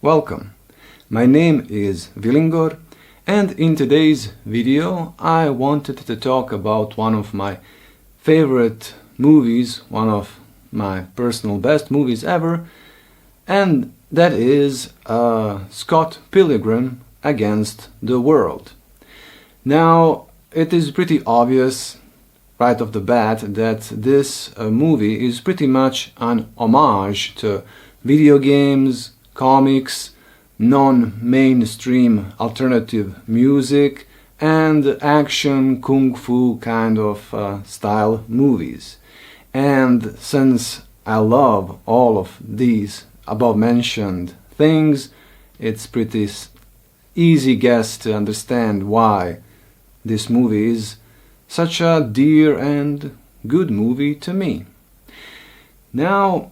Welcome. My name is Vilingor, and in today's video I wanted to talk about one of my favorite movies, one of my personal best movies ever, and that is Scott Pilgrim Against the World. Now, it is pretty obvious right off the bat that this movie is pretty much an homage to video games, comics, non-mainstream alternative music, and action kung fu kind of style movies. And since I love all of these above mentioned things, it's pretty easy guess to understand why this movie is such a dear and good movie to me. Now,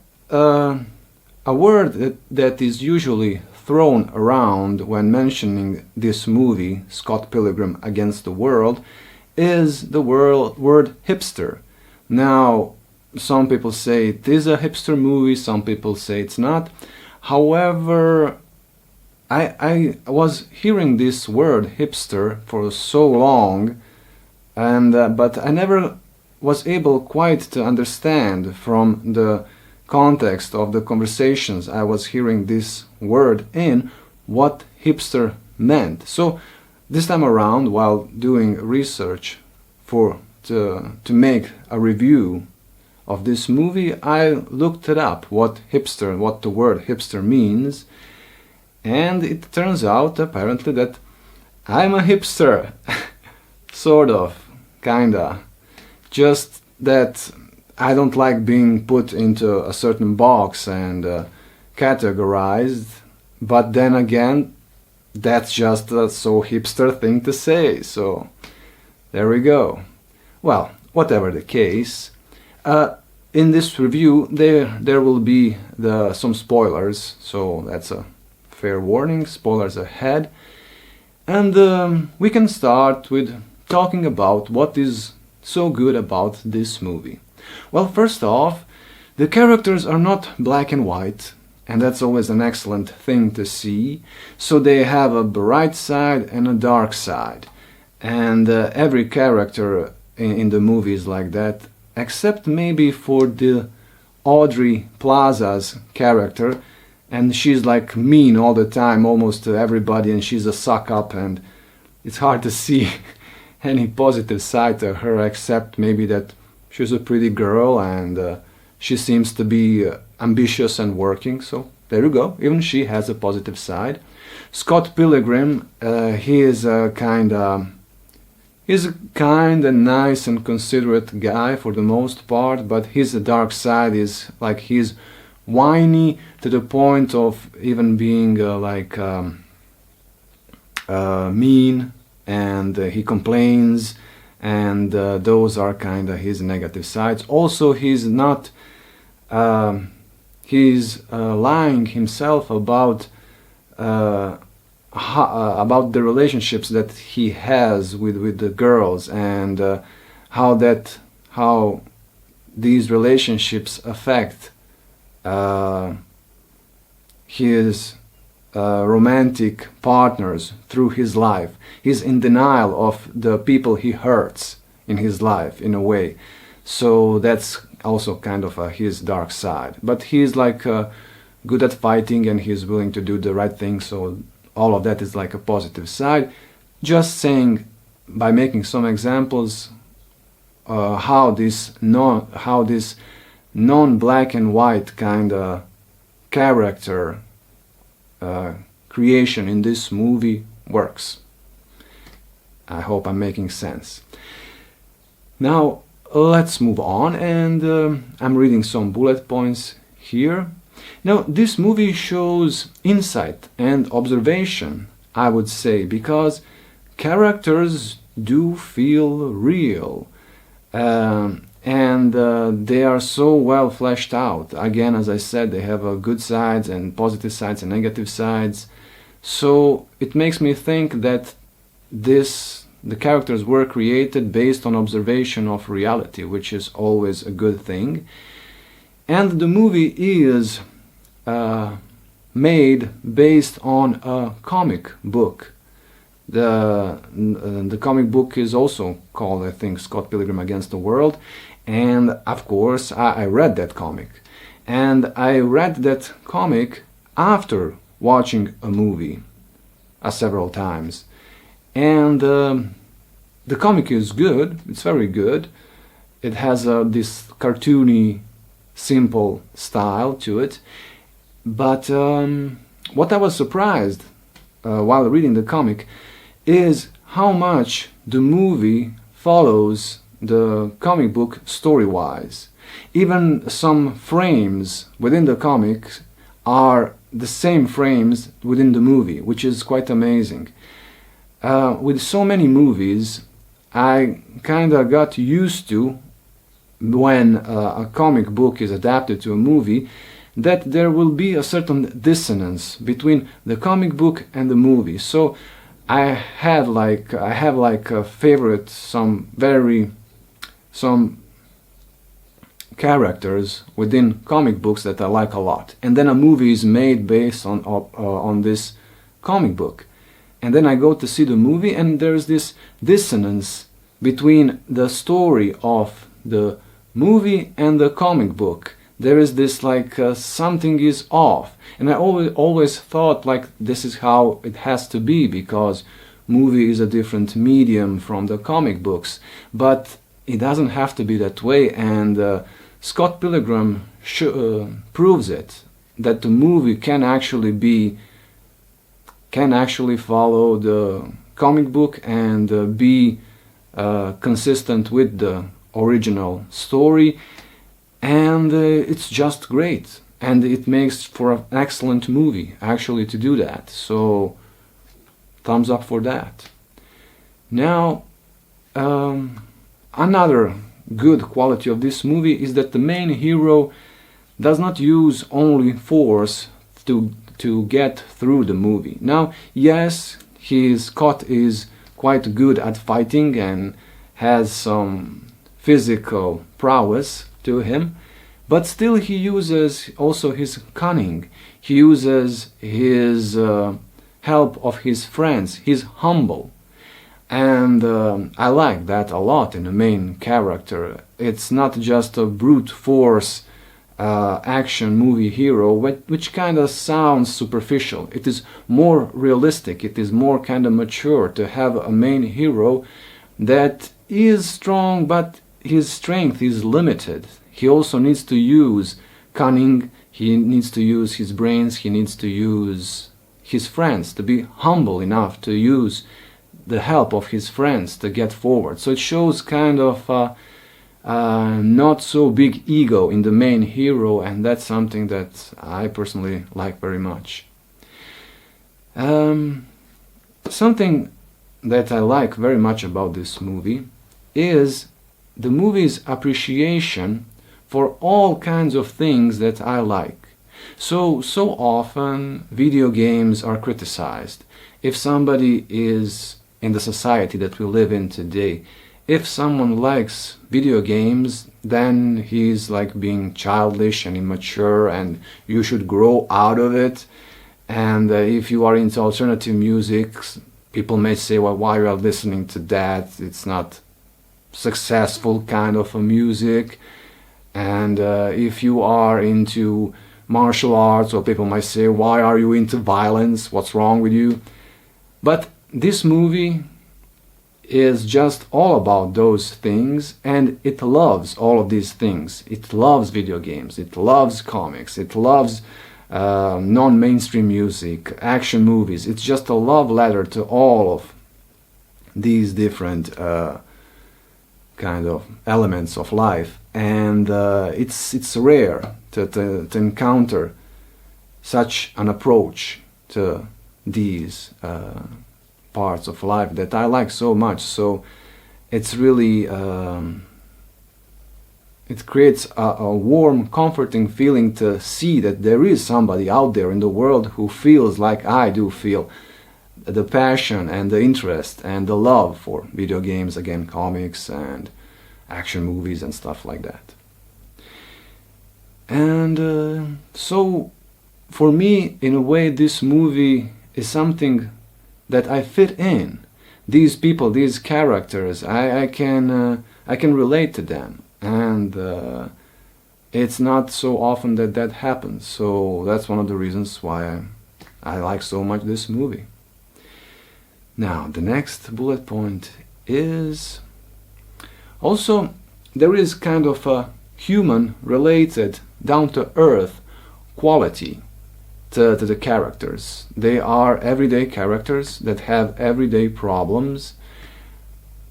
a word that is usually thrown around when mentioning this movie, Scott Pilgrim Against the World, is the word hipster. Now, some people say it is a hipster movie, some people say it's not. However, I was hearing this word hipster for so long, and but I never was able quite to understand from the context of the conversations I was hearing this word in what hipster meant. So this time around, while doing research to make a review of this movie, I looked it up, what the word hipster means, and it turns out apparently that I'm a hipster. Sort of, kinda. Just that I don't like being put into a certain box and categorized, but then again, that's just a so hipster thing to say, so there we go. Well, whatever the case, in this review there will be some spoilers, so that's a fair warning, spoilers ahead. And we can start with talking about what is so good about this movie. Well, first off, the characters are not black and white, and that's always an excellent thing to see. So they have a bright side and a dark side, and every character in the movie is like that, except maybe for the Audrey Plaza's character, and she's like mean all the time, almost to everybody, and she's a suck-up, and it's hard to see any positive side to her, except maybe that she's a pretty girl and she seems to be ambitious and working, so there you go, even she has a positive side. Scott Pilgrim, he's a kind and nice and considerate guy for the most part, but his dark side is like he's whiny to the point of even being mean, and he complains, and those are kind of his negative sides. Also, he's not lying himself about the relationships that he has with the girls, and how these relationships affect his romantic partners through his life. He's in denial of the people he hurts in his life, in a way. So that's also kind of his dark side. But he's like good at fighting, and he's willing to do the right thing, so all of that is like a positive side. Just saying, by making some examples, how this non-black and white kind of character creation in this movie works. I hope I'm making sense. Now let's move on, and I'm reading some bullet points here. Now, this movie shows insight and observation, I would say, because characters do feel real, and they are so well fleshed out. Again, as I said, they have good sides and positive sides and negative sides. So it makes me think that the characters were created based on observation of reality, which is always a good thing. And the movie is made based on a comic book. The comic book is also called, I think, Scott Pilgrim Against the World, and of course I read that comic. And I read that comic after watching a movie several times. And the comic is good, it's very good. It has this cartoony, simple style to it. But what I was surprised while reading the comic is how much the movie follows the comic book story-wise. Even some frames within the comics are the same frames within the movie, which is quite amazing. With so many movies, I kinda got used to, when a comic book is adapted to a movie, that there will be a certain dissonance between the comic book and the movie. So I have like a favorite, some characters within comic books that I like a lot, and then a movie is made based on this comic book, and then I go to see the movie, and there's this dissonance between the story of the movie and the comic book. There is this like something is off, and I always thought like this is how it has to be, because movie is a different medium from the comic books, but it doesn't have to be that way. And Scott Pilgrim proves it, that the movie can actually follow the comic book and be consistent with the original story, and it's just great, and it makes for an excellent movie actually to do that. So thumbs up for that. Now another good quality of this movie is that the main hero does not use only force to get through the movie. Now, yes, Scott is quite good at fighting and has some physical prowess to him, but still he uses also his cunning. He uses his help of his friends. He's humble. And I like that a lot in the main character. It's not just a brute force action movie hero, which kind of sounds superficial. It is more realistic, it is more kind of mature to have a main hero that is strong, but his strength is limited. He also needs to use cunning, he needs to use his brains, he needs to use his friends, to be humble enough to use the help of his friends to get forward. So it shows kind of not so big ego in the main hero, and that's something that I personally like very much. Something that I like very much about this movie is the movie's appreciation for all kinds of things that I like. So often video games are criticized. If somebody is in the society that we live in today, if someone likes video games, then he's like being childish and immature, and you should grow out of it. And if you are into alternative music, people may say, well, why are you listening to that? It's not successful kind of a music. And if you are into martial arts, or people might say, why are you into violence? What's wrong with you? But this movie is just all about those things, and it loves all of these things. It loves video games, it loves comics, it loves non-mainstream music, action movies. It's just a love letter to all of these different kind of elements of life, and it's rare to encounter such an approach to these parts of life that I like so much. So it's really it creates a warm, comforting feeling to see that there is somebody out there in the world who feels like I do feel, the passion and the interest and the love for video games, again, comics and action movies and stuff like that. And so for me, in a way, this movie is something that I fit in. These people, these characters, I can relate to them, and it's not so often that that happens. So that's one of the reasons why I like so much this movie. Now, the next bullet point is also there is kind of a human-related, down-to-earth quality to the characters. They are everyday characters that have everyday problems,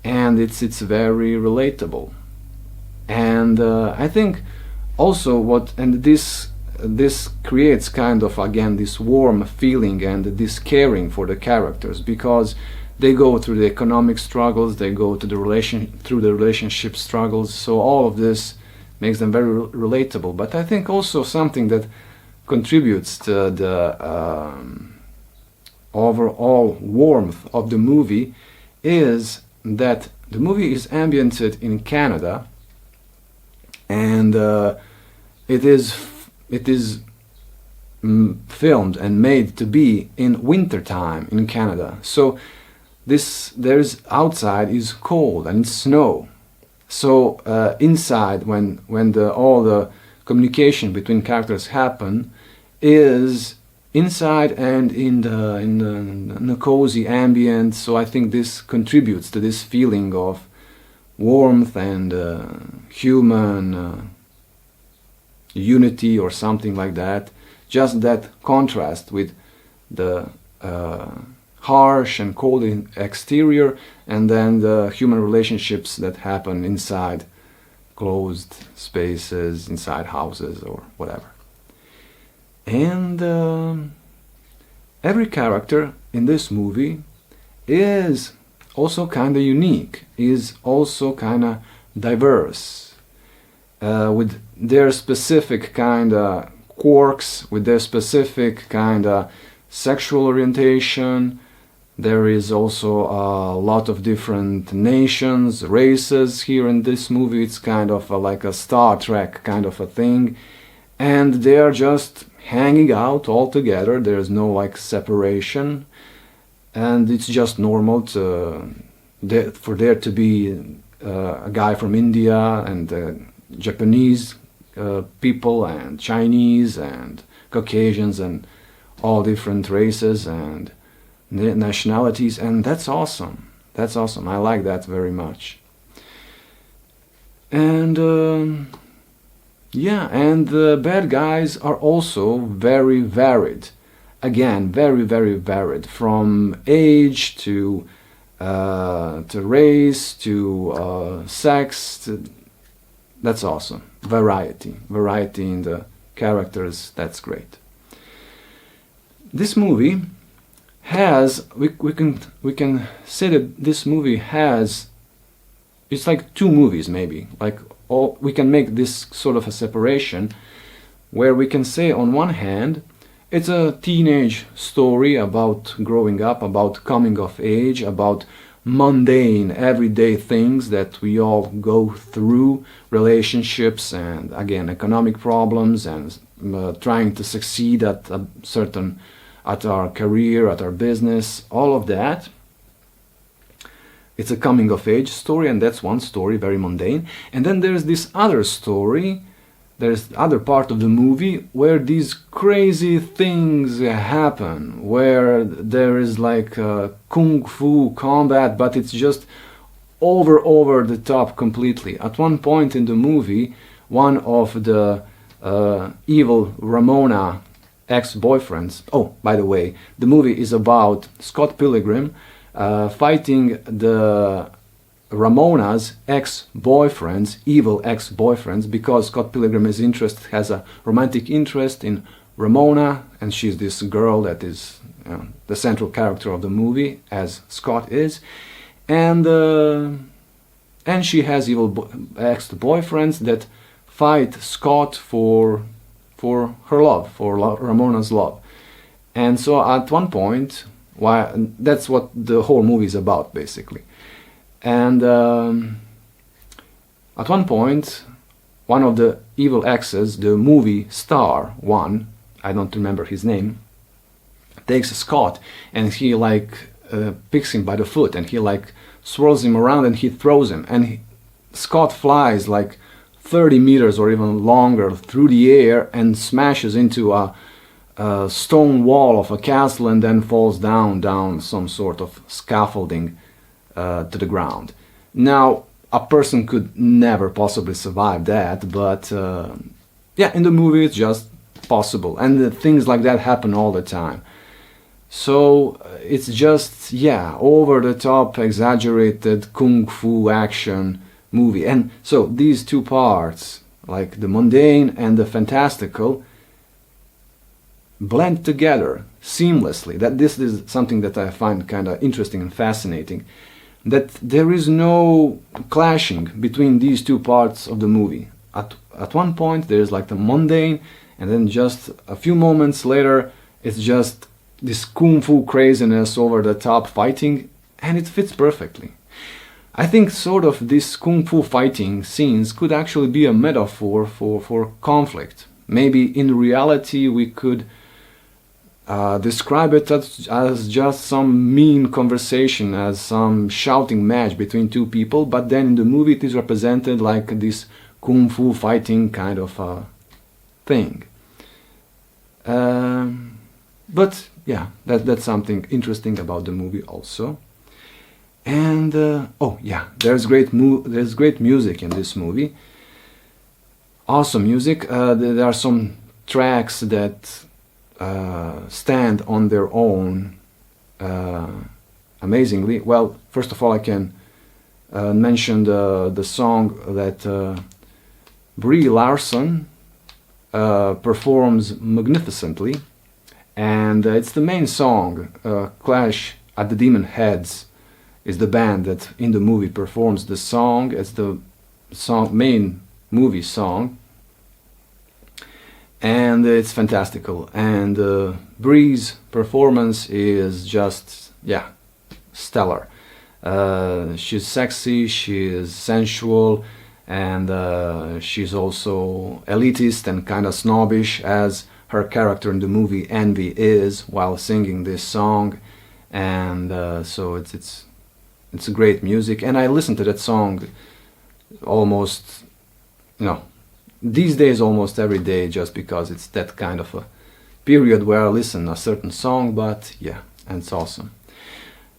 and it's very relatable. And I think also this creates kind of, again, this warm feeling and this caring for the characters, because they go through the economic struggles, they go to through the relationship struggles, so all of this makes them very relatable. But I think also something that contributes to the overall warmth of the movie is that the movie is ambiented in Canada, and it is filmed and made to be in winter time in Canada. So outside is cold and snow. So inside, when all the communication between characters happen, is inside and in the cozy ambient. So I think this contributes to this feeling of warmth and human unity or something like that. Just that contrast with the harsh and cold exterior, and then the human relationships that happen inside closed spaces, inside houses or whatever. And every character in this movie is also kind of unique, is also kind of diverse, with their specific kind of quirks, with their specific kind of sexual orientation. There is also a lot of different nations, races here in this movie. It's kind of like a Star Trek kind of a thing. And they are just hanging out all together. There's no like separation. And it's just normal for there to be a guy from India and Japanese people and Chinese and Caucasians and all different races and nationalities, and that's awesome. That's awesome. I like that very much. And yeah, and the bad guys are also very varied. Again, very, very varied, from age to race to sex. That's awesome. Variety in the characters. That's great. This movie has, we can say that this movie has, it's like two movies maybe, like all, we can make this sort of a separation where we can say on one hand it's a teenage story about growing up, about coming of age, about mundane everyday things that we all go through, relationships and again economic problems and trying to succeed at our career, at our business, all of that. It's a coming of age story, and that's one story, very mundane. And then there's this other story, there's the other part of the movie where these crazy things happen, where there is like kung fu combat, but it's just over the top completely. At one point in the movie, one of the evil Ramona ex-boyfriends. Oh, by the way, the movie is about Scott Pilgrim fighting the Ramona's ex-boyfriends, evil ex-boyfriends, because Scott Pilgrim has a romantic interest in Ramona, and she's this girl that is the central character of the movie, as Scott is, and she has evil ex-boyfriends that fight Scott for her love, for Ramona's love. And so at one point, that's what the whole movie is about, basically. And at one point, one of the evil exes, the movie star one, I don't remember his name, takes Scott and he like picks him by the foot and he like swirls him around and he throws him, and Scott flies like 30 meters or even longer through the air and smashes into a stone wall of a castle and then falls down some sort of scaffolding to the ground. Now, a person could never possibly survive that, but yeah, in the movie it's just possible, and things like that happen all the time. So it's just, yeah, over the top, exaggerated kung fu action movie. And so these two parts, like the mundane and the fantastical, blend together seamlessly. That this is something that I find kind of interesting and fascinating, that there is no clashing between these two parts of the movie. At one point there's like the mundane, and then just a few moments later it's just this kung fu craziness, over the top fighting, and it fits perfectly. I think sort of this kung fu fighting scenes could actually be a metaphor for conflict. Maybe in reality we could describe it as just some mean conversation, as some shouting match between two people, but then in the movie it is represented like this kung fu fighting kind of thing. But yeah, that's something interesting about the movie also. And oh yeah, there's great music in this movie. Awesome music. There are some tracks that stand on their own amazingly. Well, first of all, I can mention the song that Brie Larson performs magnificently, and it's the main song. Clash at the Demon Heads is the band that in the movie performs the song. It's the main movie song, and it's fantastical. And Bree's performance is just, yeah, stellar. She's sexy, she's sensual, and she's also elitist and kind of snobbish, as her character in the movie Envy is while singing this song. And so it's great music, and I listen to that song almost, these days almost every day, just because it's that kind of a period where I listen a certain song. But yeah, and it's awesome.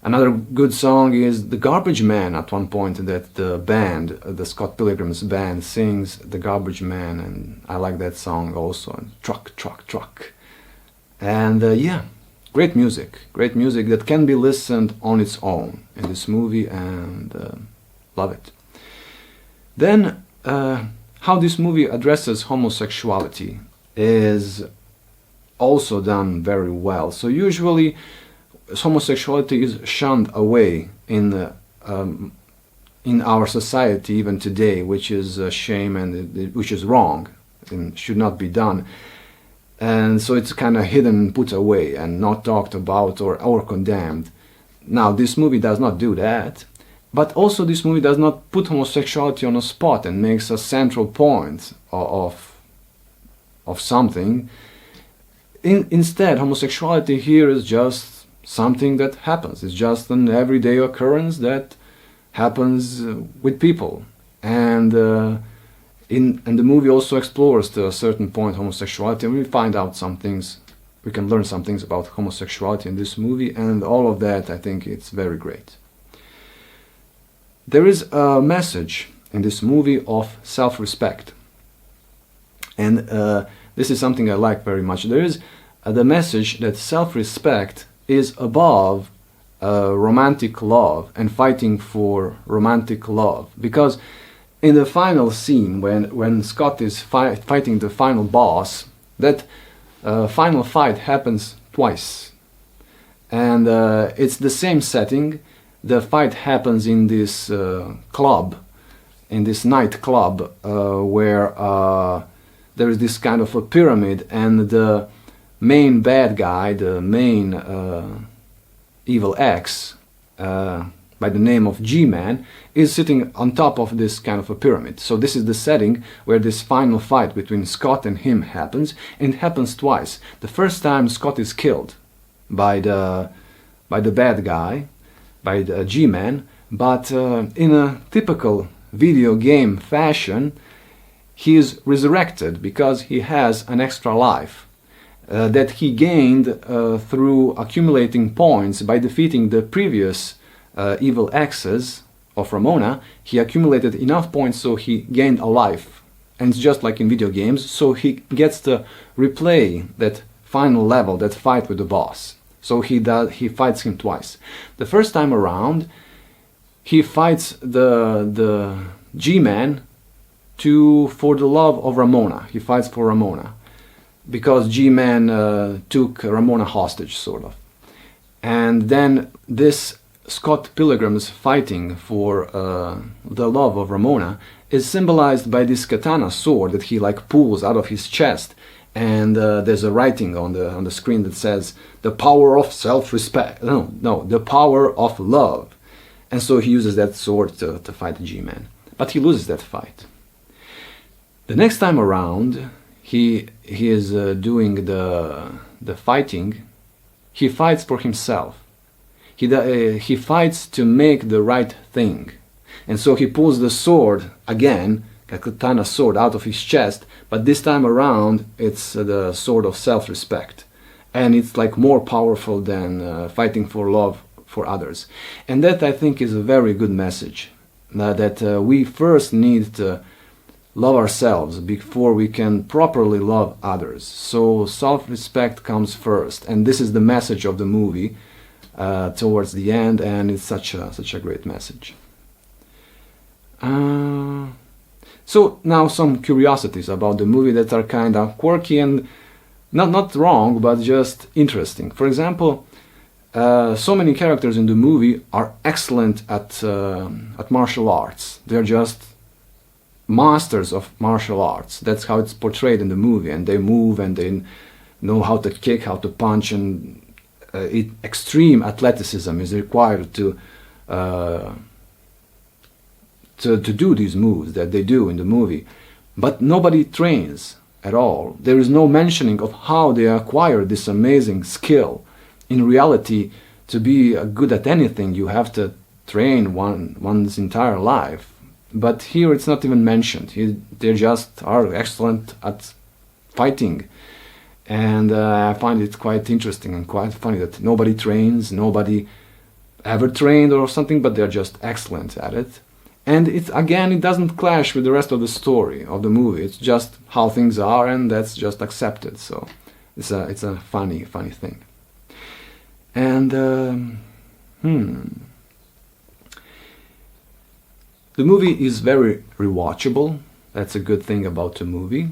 Another good song is The Garbage Man. At one point that the band, the Scott Pilgrim's band, sings The Garbage Man, and I like that song also. And Truck, Truck, Truck. And yeah, great music that can be listened on its own in this movie, and love it. Then how this movie addresses homosexuality is also done very well. So usually homosexuality is shunned away in our society even today, which is a shame, and which is wrong and should not be done. And so it's kind of hidden, put away, and not talked about or condemned. Now, this movie does not do that, but also this movie does not put homosexuality on a spot and makes a central point of something. Instead, homosexuality here is just something that happens. It's just an everyday occurrence that happens with people. And the movie also explores to a certain point homosexuality, and we find out some things, we can learn some things about homosexuality in this movie, and all of that, I think it's very great. There is a message in this movie of self-respect, and this is something I like very much. There is the message that self-respect is above romantic love and fighting for romantic love, because in the final scene, when Scott is fighting the final boss, that final fight happens twice, and it's the same setting. The fight happens in this club, in this nightclub, where there is this kind of a pyramid, and the main bad guy, the main evil X, by the name of G-Man, is sitting on top of this kind of a pyramid. So this is the setting where this final fight between Scott and him happens, and it happens twice. The first time Scott is killed by the bad guy, by the G-Man, but in a typical video game fashion, he is resurrected because he has an extra life that he gained through accumulating points by defeating the previous evil exes of Ramona. He accumulated enough points so he gained a life, and it's just like in video games, so he gets to replay that final level, that fight with the boss. So he fights him twice. The first time around, he fights the G-Man for the love of Ramona. He fights for Ramona because G-Man took Ramona hostage, sort of. And then this Scott Pilgrim's fighting for the love of Ramona is symbolized by this katana sword that he like pulls out of his chest, and there's a writing on the screen that says the power of self-respect. No, the power of love. And so he uses that sword to fight the G-Man, but he loses that fight. The next time around, he is doing the fighting. He fights for himself. He fights to make the right thing, and so he pulls the sword again, a katana sword, out of his chest. But this time around, it's the sword of self-respect, and it's like more powerful than fighting for love for others. And that, I think, is a very good message. That we first need to love ourselves before we can properly love others. So self-respect comes first, and this is the message of the movie towards the end, and it's such a great message. So now some curiosities about the movie that are kind of quirky and not wrong, but just interesting. For example, so many characters in the movie are excellent at martial arts. They're just masters of martial arts. That's how it's portrayed in the movie, and they move and they know how to kick, how to punch, and extreme athleticism is required to do these moves that they do in the movie. But nobody trains at all. There is no mentioning of how they acquire this amazing skill. In reality, to be good at anything, you have to train one's entire life. But here it's not even mentioned. They just are excellent at fighting. And I find it quite interesting and quite funny that nobody trains, nobody ever trained or something, but they're just excellent at it. And it doesn't clash with the rest of the story of the movie. It's just how things are, and that's just accepted. So it's a funny thing. And the movie is very rewatchable. That's a good thing about the movie,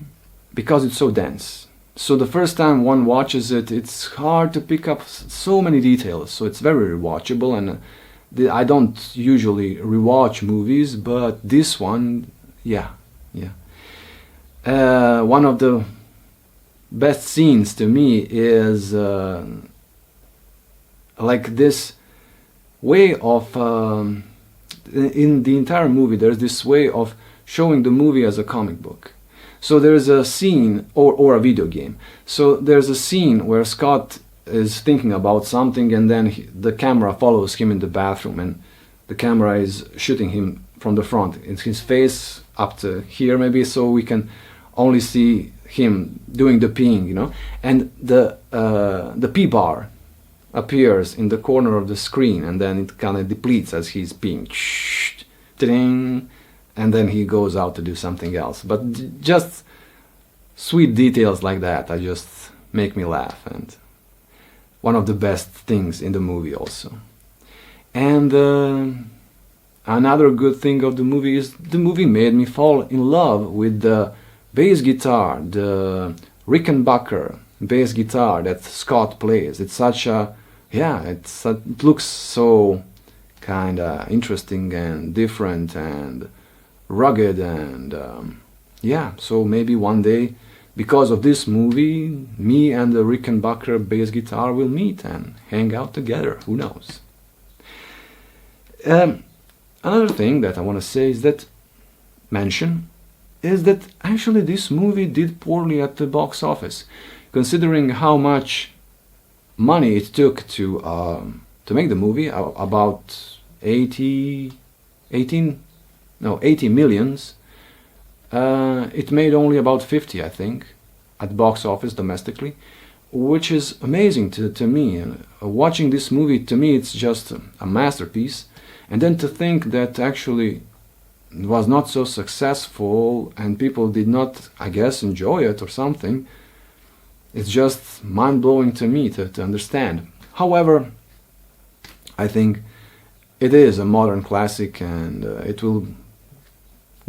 because it's so dense. So the first time one watches it, it's hard to pick up so many details. So it's very rewatchable, and I don't usually rewatch movies, but this one, yeah. One of the best scenes to me is like this way of in the entire movie, there's this way of showing the movie as a comic book. So there's a scene, or a video game. So there's a scene where Scott is thinking about something, and then the camera follows him in the bathroom, and the camera is shooting him from the front. It's his face up to here maybe, so we can only see him doing the peeing, And the pee bar appears in the corner of the screen, and then it kind of depletes as he's peeing. And then he goes out to do something else. But just sweet details like that just make me laugh, and one of the best things in the movie also. And another good thing of the movie is the movie made me fall in love with the bass guitar, the Rickenbacker bass guitar that Scott plays. It's such a, it looks so kind of interesting and different and rugged, and so maybe one day, because of this movie, me and the Rickenbacker bass guitar will meet and hang out together. Who knows? Another thing that I want to say is that actually this movie did poorly at the box office, considering how much money it took to make the movie, about 80 millions. It made only about 50, I think, at box office domestically, which is amazing to me. And watching this movie, to me, it's just a masterpiece. And then to think that actually it was not so successful and people did not, I guess, enjoy it or something, it's just mind-blowing to me to understand. However, I think it is a modern classic, and it will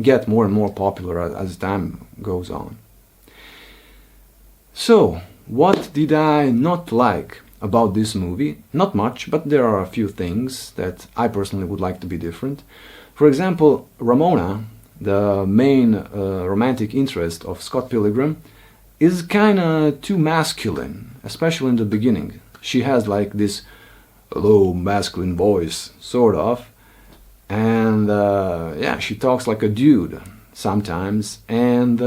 get more and more popular as time goes on. So, what did I not like about this movie? Not much, but there are a few things that I personally would like to be different. For example, Ramona, the main romantic interest of Scott Pilgrim, is kinda too masculine, especially in the beginning. She has like this low masculine voice, sort of, and yeah, she talks like a dude sometimes, and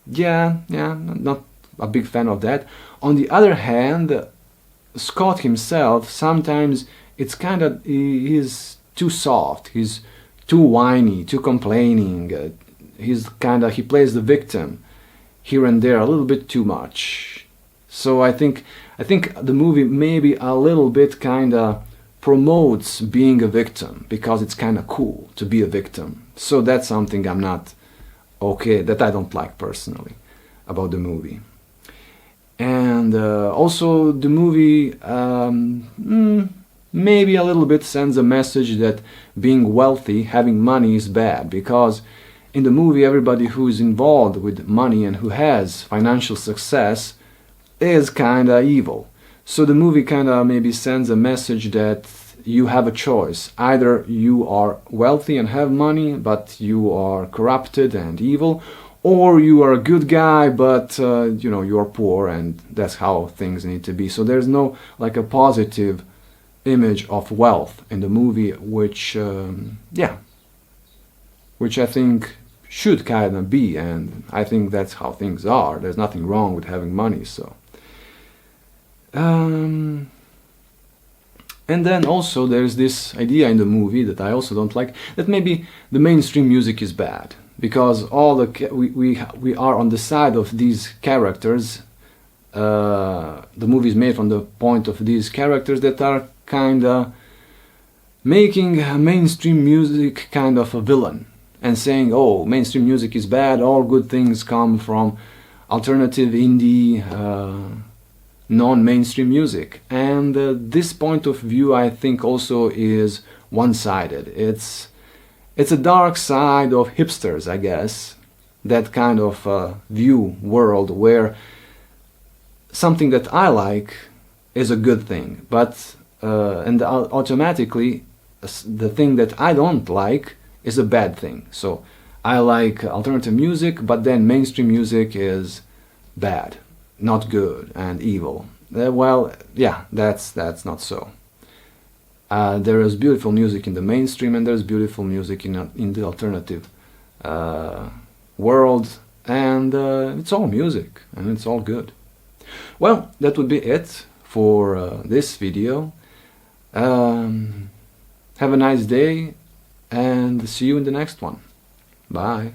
yeah, not a big fan of that. On the other hand, Scott himself, sometimes it's kinda, he's too soft, he's too whiny, too complaining, he plays the victim here and there a little bit too much. So I think the movie maybe a little bit kinda promotes being a victim because it's kinda cool to be a victim. So that's something I'm not okay, that I don't like personally about the movie. And also the movie maybe a little bit sends a message that being wealthy, having money is bad, because in the movie everybody who is involved with money and who has financial success is kinda evil. So the movie kinda maybe sends a message that you have a choice. Either you are wealthy and have money, but you are corrupted and evil, or you are a good guy, but you are poor, and that's how things need to be. So there's no like a positive image of wealth in the movie, which I think should kind of be, and I think that's how things are. There's nothing wrong with having money. So and then also there's this idea in the movie that I also don't like, that maybe the mainstream music is bad because we are on the side of these characters. The movie is made from the point of these characters that are kinda making mainstream music kind of a villain and saying, oh, mainstream music is bad, all good things come from alternative, indie, non-mainstream music. And this point of view, I think, also is one-sided. It's a dark side of hipsters, I guess, that kind of view world where something that I like is a good thing, but and automatically the thing that I don't like is a bad thing. So I like alternative music, but then mainstream music is bad, not good, and evil. Well, yeah, that's not so. There is beautiful music in the mainstream, and there's beautiful music in the alternative world, and it's all music, and it's all good. Well, that would be it for this video. Have a nice day, and see you in the next one. Bye.